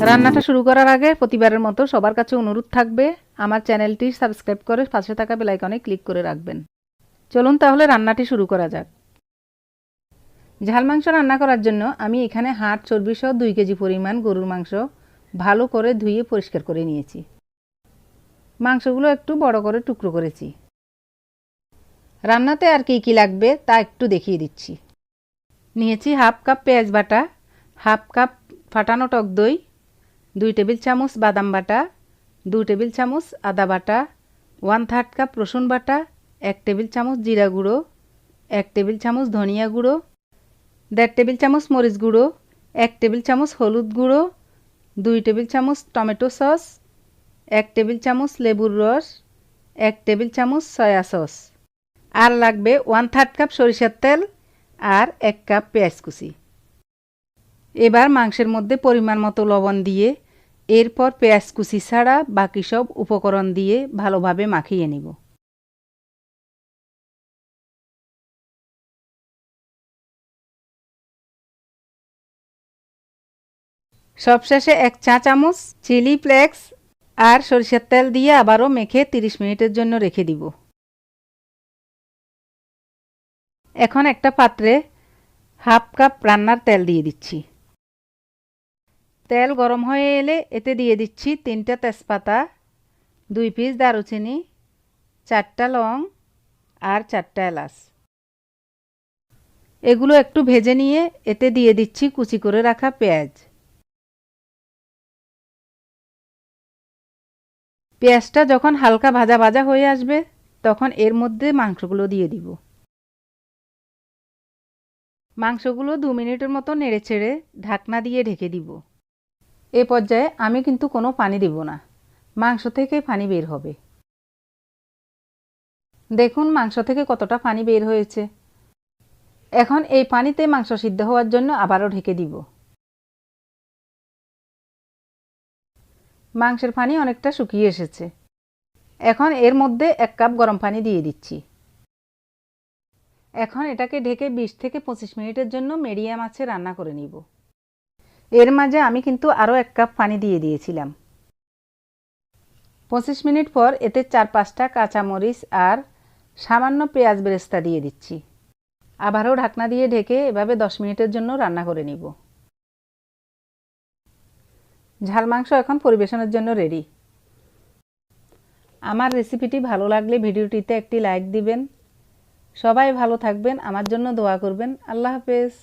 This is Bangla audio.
রান্নাটা শুরু করার আগে প্রতিবারের মতো সবার কাছে অনুরোধ থাকবে আমার চ্যানেলটি সাবস্ক্রাইব করে পাশে থাকা বেল আইকনে ক্লিক করে রাখবেন। চলুন তাহলে রান্নাটি শুরু করা যাক। ঝাল মাংস রান্না করার জন্য আমি এখানে হাড় চর্বি সহ 2 কেজি পরিমাণ গরুর মাংস ভালো করে ধুয়ে পরিষ্কার করে নিয়েছি। মাংসগুলো একটু বড় করে টুকরো করেছি। রান্নাতে আর কি লাগবে তা একটু দেখিয়ে দিচ্ছি। নিয়েছি হাফ কাপ পেঁয়াজ বাটা, হাফ কাপ ফাটানো টক দই, 2 টেবিল চামচ বাদাম বাটা, 2 টেবিল চামচ আদা বাটা, 1/3 কাপ রসুন বাটা, 1 টেবিল চামচ জিরা গুঁড়ো, 1 টেবিল চামচ ধনিয়া গুঁড়ো, 1.5 টেবিল চামচ মরিচ গুঁড়ো, 1 টেবিল চামচ হলুদ গুঁড়ো, 2 টেবিল চামচ টমেটো সস, 1 টেবিল চামচ লেবুর রস, 1 টেবিল চামচ সয়া সস। আর লাগবে 1/3 কাপ সরিষার তেল আর 1 কাপ পেঁয়াজ কুচি। এবার মাংসের মধ্যে পরিমাণ মতো লবণ দিয়ে এরপর পেঁয়াজ কুচি ছাড়া বাকি সব উপকরণ দিয়ে ভালোভাবে মাখিয়ে নিব। সবশেষে 1 চা চামচ চিলি ফ্লেক্স আর সরিষার তেল দিয়ে আবারও মেখে 30 মিনিটের জন্য রেখে দিব। এখন একটা পাত্রে হাফ কাপ রান্নার তেল দিয়ে দিচ্ছি। তেল গরম হয়ে এলে এতে দিয়ে দিচ্ছি 3টা তেজপাতা, 2 পিস দারুচিনি, 4টা লং আর 4টা এলাচ। এগুলো একটু ভেজে নিয়ে এতে দিয়ে দিচ্ছি কুচি করে রাখা পেঁয়াজ। পেঁয়াজটা যখন হালকা ভাজা ভাজা হয়ে আসবে তখন এর মধ্যে মাংসগুলো দিয়ে দিব। মাংসগুলো 2 মিনিটের মতো নেড়েচেড়ে ঢাকনা দিয়ে ঢেকে দিব। এ পর্যায়ে আমি কিন্তু কোনো পানি দিব না, মাংস থেকে পানি বের হবে। দেখুন মাংস থেকে কতটা পানি বের হয়েছে। এখন এই পানিতে মাংস সিদ্ধ হওয়ার জন্য আবারও ঢেকে দিব। মাংসের পানি অনেকটা শুকিয়ে এসেছে। এখন এর মধ্যে 1 কাপ গরম পানি দিয়ে দিচ্ছি। এখন এটাকে ঢেকে 20 থেকে 25 মিনিটের জন্য মিডিয়াম আঁচে রান্না করে নিব। এর মাঝে আমি কিন্তু আরও 1 কাপ পানি দিয়ে দিয়েছিলাম। 25 মিনিট পর এতে 4-5টা কাঁচামরিচ আর সামান্য পেঁয়াজ বেরেস্তা দিয়ে দিচ্ছি। আবারও ঢাকনা দিয়ে ঢেকে এভাবে 10 মিনিটের জন্য রান্না করে নিব। ঝাল মাংস এখন পরিবেশনের জন্য রেডি। আমার রেসিপিটি ভালো লাগলে ভিডিওটিতে একটি লাইক দিবেন। সবাই ভালো থাকবেন, আমার জন্য দোয়া করবেন। আল্লাহ হাফেজ।